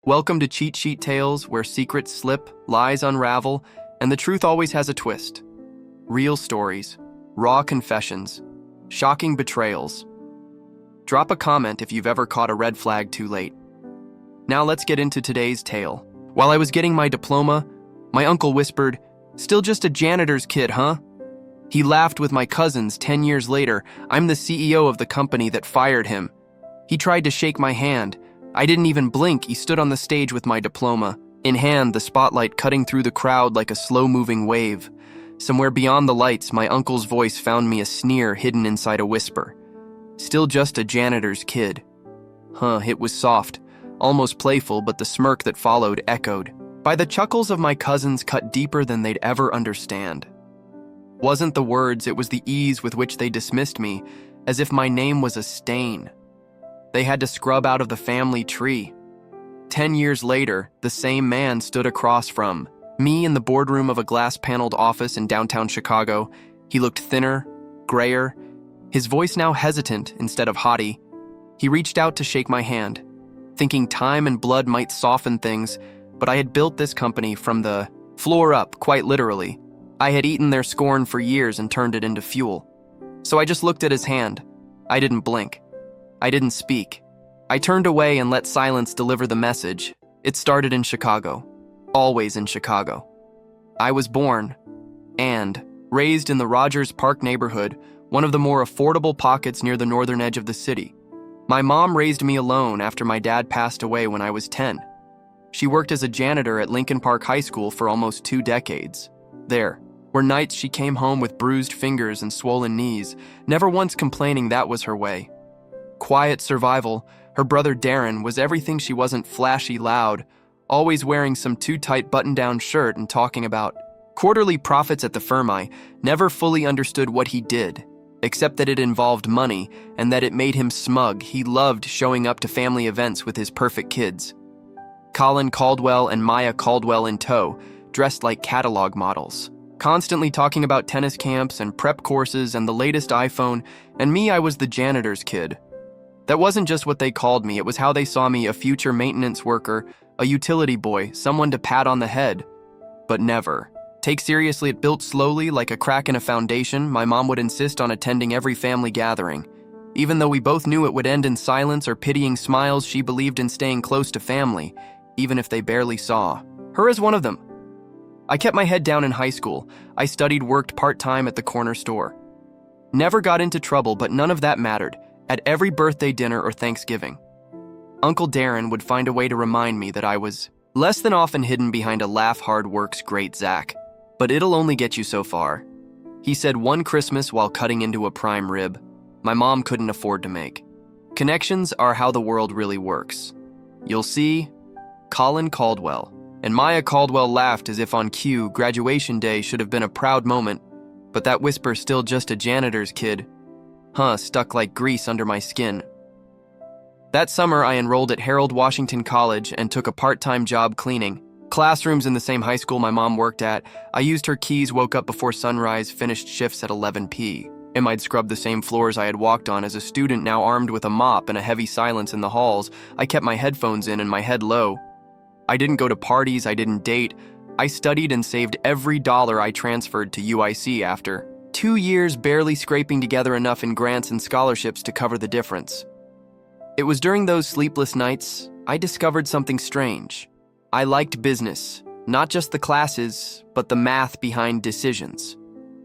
Welcome to Cheat Sheet Tales, where secrets slip, lies unravel, and the truth always has a twist. Real stories, raw confessions, shocking betrayals. Drop a comment if you've ever caught a red flag too late. Now let's get into today's tale. While I was getting my diploma, my uncle whispered, "Still just a janitor's kid, huh?" He laughed with my cousins. 10 years later, I'm the CEO of the company that fired him. He tried to shake my hand. I didn't even blink. He stood on the stage with my diploma, in hand, the spotlight cutting through the crowd like a slow-moving wave. Somewhere beyond the lights, my uncle's voice found me a sneer hidden inside a whisper. "Still just a janitor's kid." It was soft, almost playful, but the smirk that followed echoed. By the chuckles of my cousins cut deeper than they'd ever understand. Wasn't the words, it was the ease with which they dismissed me, as if my name was a stain they had to scrub out of the family tree. 10 years later, the same man stood across from me in the boardroom of a glass-paneled office in downtown Chicago. He looked thinner, grayer, his voice now hesitant instead of haughty. He reached out to shake my hand, thinking time and blood might soften things, but I had built this company from the floor up, quite literally. I had eaten their scorn for years and turned it into fuel. So I just looked at his hand. I didn't blink. I didn't speak. I turned away and let silence deliver the message. It started in Chicago. Always in Chicago. I was born and raised in the Rogers Park neighborhood, one of the more affordable pockets near the northern edge of the city. My mom raised me alone after my dad passed away when I was 10. She worked as a janitor at Lincoln Park High School for almost 2 decades. There were nights she came home with bruised fingers and swollen knees, never once complaining that was her way. Quiet survival. Her brother Darren was everything she wasn't flashy loud, always wearing some too-tight button-down shirt and talking about quarterly profits at the firm. I never fully understood what he did, except that it involved money and that it made him smug. He loved showing up to family events with his perfect kids. Colin Caldwell and Maya Caldwell in tow, dressed like catalog models, constantly talking about tennis camps and prep courses and the latest iPhone, and me, I was the janitor's kid. That wasn't just what they called me, it was how they saw me, a future maintenance worker, a utility boy, someone to pat on the head. But never take seriously. It built slowly, like a crack in a foundation. My mom would insist on attending every family gathering. Even though we both knew it would end in silence or pitying smiles, she believed in staying close to family, even if they barely saw her as one of them. I kept my head down in high school. I studied, worked part-time at the corner store. Never got into trouble, but none of that mattered. At every birthday dinner or Thanksgiving, Uncle Darren would find a way to remind me that I was less than often hidden behind a laugh hard work's great Zach. But it'll only get you so far, he said one Christmas while cutting into a prime rib my mom couldn't afford to make. Connections are how the world really works. You'll see, Colin Caldwell and Maya Caldwell laughed as if on cue. Graduation day should have been a proud moment, but that whisper, "Still just a janitor's kid," stuck like grease under my skin. That summer, I enrolled at Harold Washington College and took a part-time job cleaning classrooms in the same high school my mom worked at. I used her keys, woke up before sunrise, finished shifts at 11 p.m. I'd scrubbed the same floors I had walked on as a student, now armed with a mop and a heavy silence in the halls. I kept my headphones in and my head low. I didn't go to parties, I didn't date. I studied and saved every dollar I transferred to UIC after 2 years, barely scraping together enough in grants and scholarships to cover the difference. It was during those sleepless nights I discovered something strange. I liked business, not just the classes, but the math behind decisions.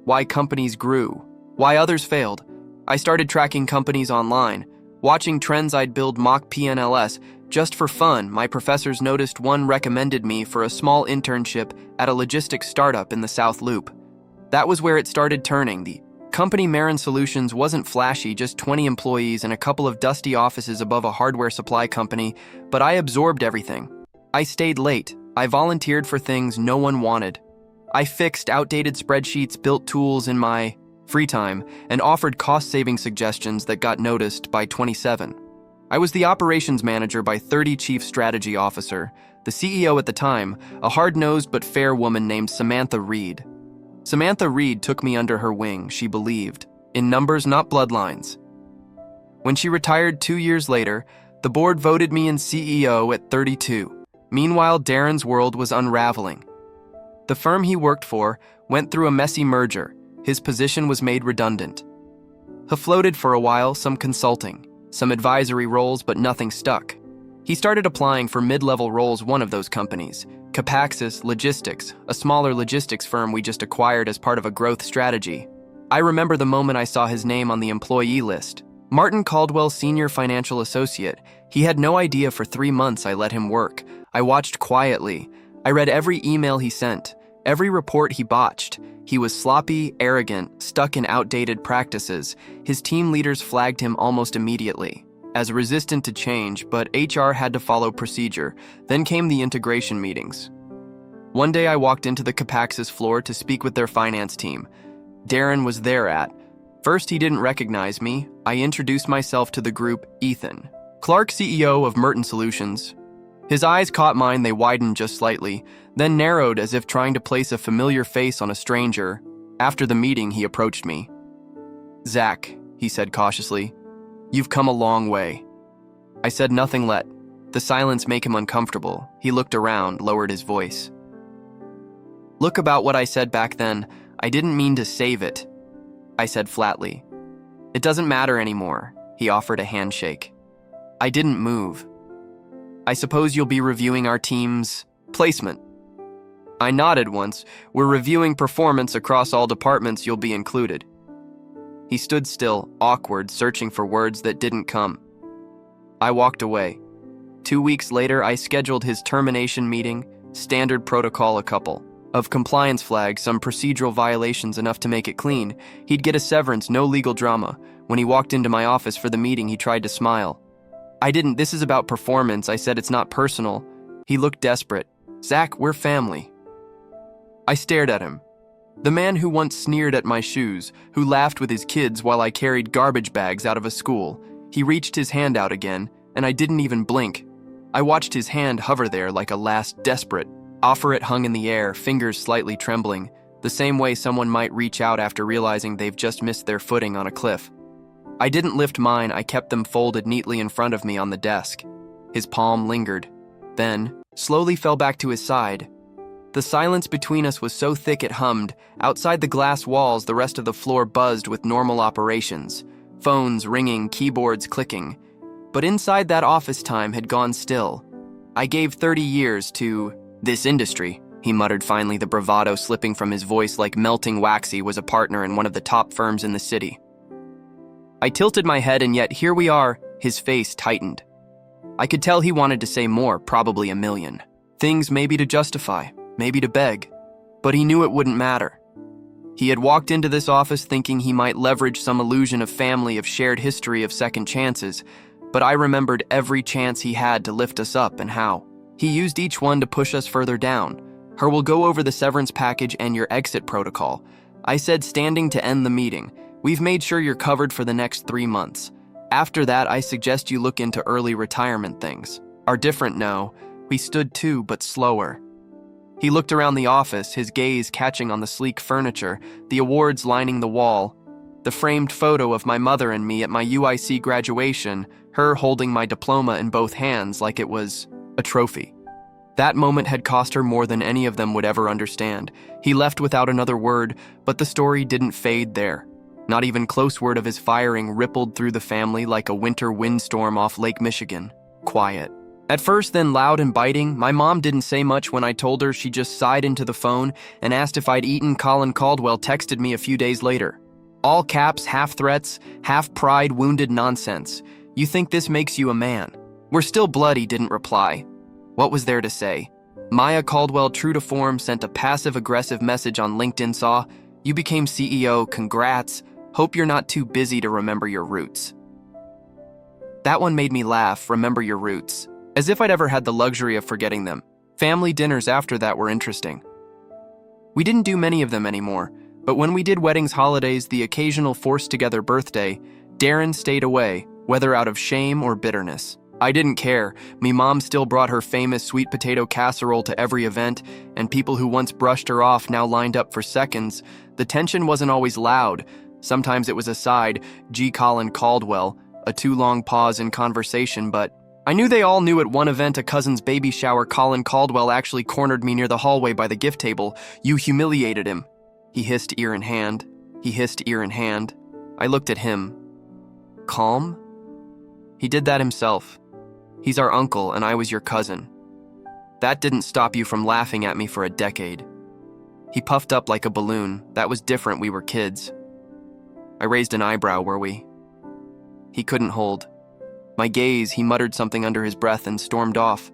Why companies grew, why others failed. I started tracking companies online, watching trends. I'd build mock PNLs just for fun. My professors noticed one, recommended me for a small internship at a logistics startup in the South Loop. That was where it started turning. The company, Marin Solutions, wasn't flashy, just 20 employees and a couple of dusty offices above a hardware supply company, but I absorbed everything. I stayed late. I volunteered for things no one wanted. I fixed outdated spreadsheets, built tools in my free time, and offered cost-saving suggestions that got noticed by 27. I was the operations manager by 30, chief strategy officer. The CEO at the time, a hard-nosed but fair woman named Samantha Reed. Samantha Reed took me under her wing. She believed in numbers, not bloodlines. When she retired 2 years later, the board voted me in CEO at 32. Meanwhile, Darren's world was unraveling. The firm he worked for went through a messy merger. His position was made redundant. He floated for a while, some consulting, some advisory roles, but nothing stuck. He started applying for mid-level roles one of those companies, Capaxis Logistics, a smaller logistics firm we just acquired as part of a growth strategy. I remember the moment I saw his name on the employee list. Martin Caldwell, Senior Financial Associate. He had no idea for 3 months I let him work. I watched quietly. I read every email he sent, every report he botched. He was sloppy, arrogant, stuck in outdated practices. His team leaders flagged him almost immediately as resistant to change, but HR had to follow procedure. Then came the integration meetings. One day I walked into the Capaxis floor to speak with their finance team. Darren was there at. First, he didn't recognize me. I introduced myself to the group, Ethan, Clark, CEO of Merton Solutions. His eyes caught mine, they widened just slightly, then narrowed as if trying to place a familiar face on a stranger. After the meeting, he approached me. "Zach," he said cautiously, "you've come a long way." I said nothing. Let the silence make him uncomfortable. He looked around, lowered his voice. "Look, about what I said back then, I didn't mean to save it," I said flatly. "It doesn't matter anymore." He offered a handshake. I didn't move. "I suppose you'll be reviewing our team's placement." I nodded once. "We're reviewing performance across all departments. You'll be included." He stood still, awkward, searching for words that didn't come. I walked away. 2 weeks later, I scheduled his termination meeting, standard protocol, a couple of compliance flags, some procedural violations enough to make it clean. He'd get a severance, no legal drama. When he walked into my office for the meeting, he tried to smile. I didn't. "This is about performance." I said, "It's not personal." He looked desperate. "Zach, we're family." I stared at him. The man who once sneered at my shoes, who laughed with his kids while I carried garbage bags out of a school. He reached his hand out again, and I didn't even blink. I watched his hand hover there like a last desperate offer. It hung in the air, fingers slightly trembling, the same way someone might reach out after realizing they've just missed their footing on a cliff. I didn't lift mine. I kept them folded neatly in front of me on the desk. His palm lingered, then slowly fell back to his side. The silence between us was so thick it hummed. Outside the glass walls, the rest of the floor buzzed with normal operations. Phones ringing, keyboards clicking. But inside, that office time had gone still. "I gave 30 years to this industry," he muttered finally, the bravado slipping from his voice like melting waxy. "Was a partner in one of the top firms in the city." I tilted my head, and yet here we are. His face tightened. I could tell he wanted to say more, probably a million things, maybe to justify, maybe to beg, but he knew it wouldn't matter. He had walked into this office thinking he might leverage some illusion of family, of shared history, of second chances, but I remembered every chance he had to lift us up and how he used each one to push us further down. "We'll go over the severance package and your exit protocol," I said, standing to end the meeting. "We've made sure you're covered for the next 3 months. After that, I suggest you look into early retirement. Things are different now." We stood too, but slower. He looked around the office, his gaze catching on the sleek furniture, the awards lining the wall, the framed photo of my mother and me at my UIC graduation, her holding my diploma in both hands like it was a trophy. That moment had cost her more than any of them would ever understand. He left without another word, but the story didn't fade there. Not even close word of his firing rippled through the family like a winter windstorm off Lake Michigan. Quiet. At first, then loud and biting. My mom didn't say much when I told her. She just sighed into the phone and asked if I'd eaten. Colin Caldwell texted me a few days later. All caps, half threats, half pride, wounded nonsense. "You think this makes you a man?" "We're still blood," he didn't reply. What was there to say? Maya Caldwell, true to form, sent a passive-aggressive message on LinkedIn. Saw, "You became CEO, congrats. Hope you're not too busy to remember your roots." That one made me laugh. Remember your roots. As if I'd ever had the luxury of forgetting them. Family dinners after that were interesting. We didn't do many of them anymore, but when we did weddings, holidays, the occasional forced-together birthday, Darren stayed away, whether out of shame or bitterness. I didn't care. Me mom still brought her famous sweet potato casserole to every event, and people who once brushed her off now lined up for seconds. The tension wasn't always loud. Sometimes it was a side, "G. Colin Caldwell," a too long pause in conversation, but I knew they all knew at one event, a cousin's baby shower, Colin Caldwell actually cornered me near the hallway by the gift table. "You humiliated him," he hissed, ear in hand. I looked at him. Calm? He did that himself. He's our uncle, and I was your cousin. That didn't stop you from laughing at me for a decade. He puffed up like a balloon. That was different, we were kids. I raised an eyebrow, were we? He couldn't hold my gaze. He muttered something under his breath and stormed off.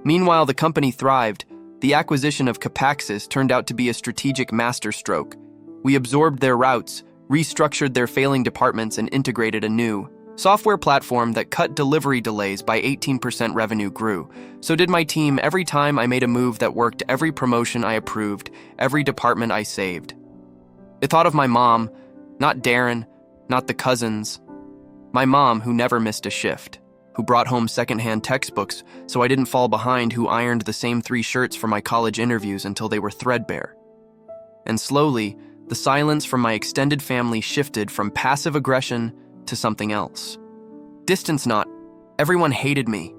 Meanwhile, the company thrived. The acquisition of Capaxis turned out to be a strategic masterstroke. We absorbed their routes, restructured their failing departments, and integrated a new software platform that cut delivery delays by 18%. Revenue grew. So did my team. Every time I made a move that worked, every promotion I approved, every department I saved. I thought of my mom, not Darren, not the cousins. My mom, who never missed a shift, who brought home secondhand textbooks so I didn't fall behind, who ironed the same 3 shirts for my college interviews until they were threadbare. And slowly, the silence from my extended family shifted from passive aggression to something else. Distance not. Everyone hated me.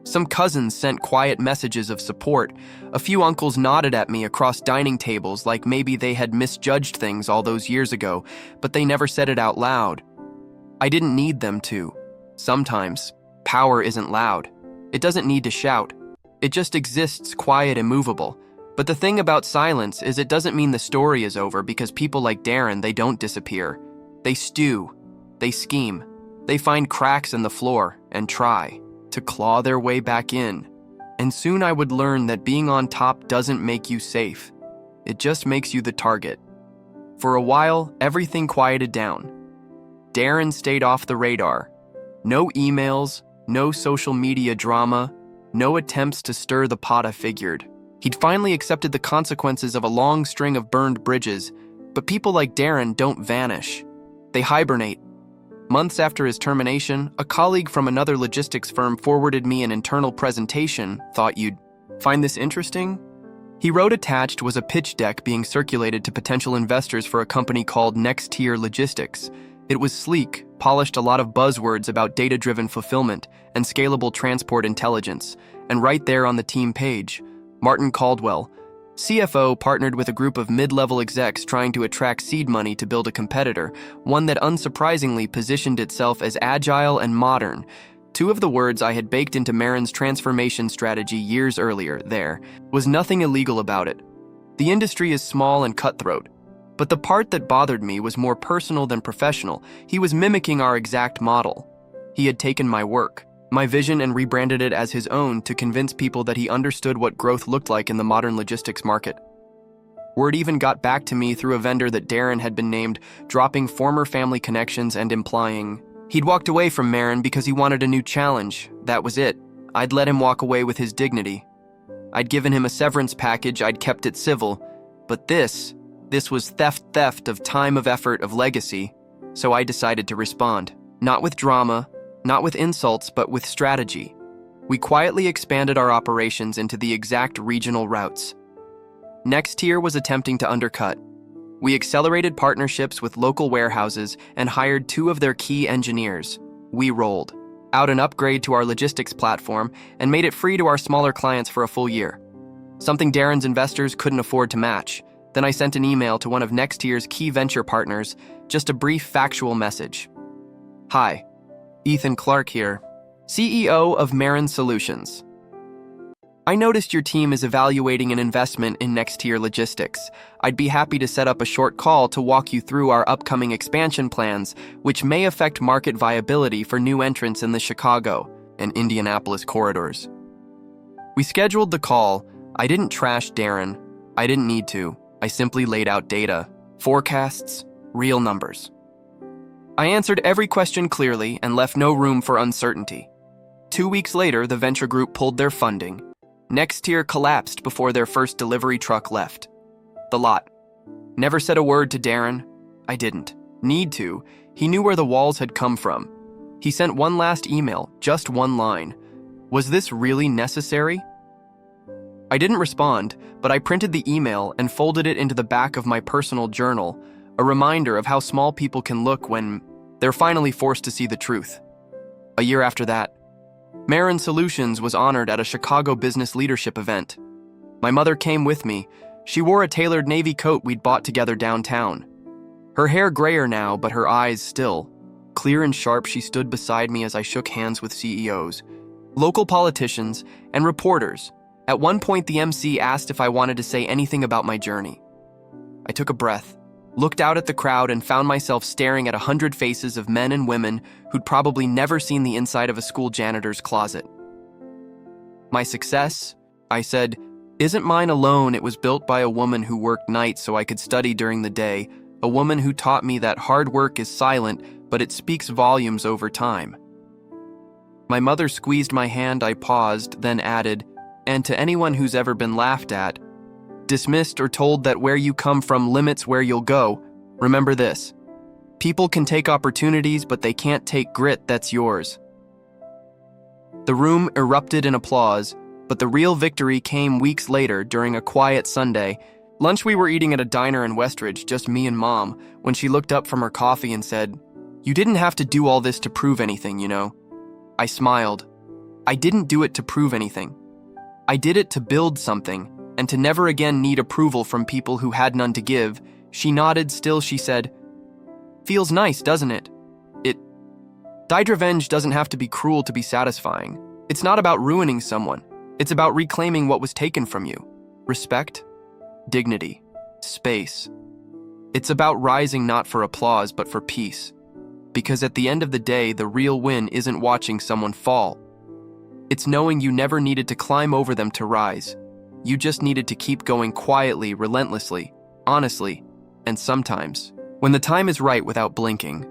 Some cousins sent quiet messages of support. A few uncles nodded at me across dining tables like maybe they had misjudged things all those years ago, but they never said it out loud. I didn't need them to. Sometimes, power isn't loud. It doesn't need to shout. It just exists, quiet, immovable. But the thing about silence is it doesn't mean the story is over, because people like Darren, they don't disappear. They stew. They scheme. They find cracks in the floor and try to claw their way back in. And soon I would learn that being on top doesn't make you safe. It just makes you the target. For a while, everything quieted down. Darren stayed off the radar. No emails, no social media drama, no attempts to stir the pot. I figured he'd finally accepted the consequences of a long string of burned bridges. But people like Darren don't vanish. They hibernate. Months after his termination, a colleague from another logistics firm forwarded me an internal presentation. "Thought you'd find this interesting?" He wrote attached was a pitch deck being circulated to potential investors for a company called Next Tier Logistics. It was sleek, polished, a lot of buzzwords about data-driven fulfillment and scalable transport intelligence. And right there on the team page, Martin Caldwell, CFO, partnered with a group of mid-level execs trying to attract seed money to build a competitor, one that unsurprisingly positioned itself as agile and modern. 2 of the words I had baked into Marin's transformation strategy years earlier. There was nothing illegal about it. The industry is small and cutthroat. But the part that bothered me was more personal than professional. He was mimicking our exact model. He had taken my work, my vision, and rebranded it as his own to convince people that he understood what growth looked like in the modern logistics market. Word even got back to me through a vendor that Darren had been named, dropping former family connections and implying he'd walked away from Marin because he wanted a new challenge. That was it. I'd let him walk away with his dignity. I'd given him a severance package. I'd kept it civil. But this was theft of time, of effort, of legacy. So I decided to respond. Not with drama, not with insults, but with strategy. We quietly expanded our operations into the exact regional routes. Next Tier was attempting to undercut. We accelerated partnerships with local warehouses and hired 2 of their key engineers. We rolled out an upgrade to our logistics platform and made it free to our smaller clients for a full year. Something Darren's investors couldn't afford to match. Then I sent an email to one of Next Tier's key venture partners, just a brief factual message. "Hi, Ethan Clark here, CEO of Marin Solutions. I noticed your team is evaluating an investment in Next Tier Logistics. I'd be happy to set up a short call to walk you through our upcoming expansion plans, which may affect market viability for new entrants in the Chicago and Indianapolis corridors." We scheduled the call. I didn't trash Darren. I didn't need to. I simply laid out data, forecasts, real numbers. I answered every question clearly and left no room for uncertainty. 2 weeks later, the venture group pulled their funding. Next Tier collapsed before their first delivery truck left the lot. Never said a word to Darren. I didn't need to. He knew where the walls had come from. He sent one last email, just one line. Was this really necessary? I didn't respond, but I printed the email and folded it into the back of my personal journal, a reminder of how small people can look when they're finally forced to see the truth. A year after that, Marin Solutions was honored at a Chicago business leadership event. My mother came with me. She wore a tailored navy coat we'd bought together downtown. Her hair grayer now, but her eyes still. Clear and sharp, she stood beside me as I shook hands with CEOs, local politicians, and reporters. At one point, the MC asked if I wanted to say anything about my journey. I took a breath, looked out at the crowd, and found myself staring at 100 faces of men and women who'd probably never seen the inside of a school janitor's closet. My success, I said, isn't mine alone. It was built by a woman who worked nights so I could study during the day, a woman who taught me that hard work is silent, but it speaks volumes over time. My mother squeezed my hand. I paused, then added, and to anyone who's ever been laughed at, dismissed, or told that where you come from limits where you'll go, remember this. People can take opportunities, but they can't take grit that's yours. The room erupted in applause, but the real victory came weeks later during a quiet Sunday. Lunch we were eating at a diner in Westridge, just me and Mom, when she looked up from her coffee and said, "You didn't have to do all this to prove anything, you know." I smiled. I didn't do it to prove anything. I did it to build something, and to never again need approval from people who had none to give. She nodded. Still, she said, "Feels nice, doesn't it? Revenge doesn't have to be cruel to be satisfying. It's not about ruining someone. It's about reclaiming what was taken from you. Respect, dignity, space. It's about rising not for applause, but for peace. Because at the end of the day, the real win isn't watching someone fall. It's knowing you never needed to climb over them to rise. You just needed to keep going quietly, relentlessly, honestly, and sometimes, when the time is right, without blinking."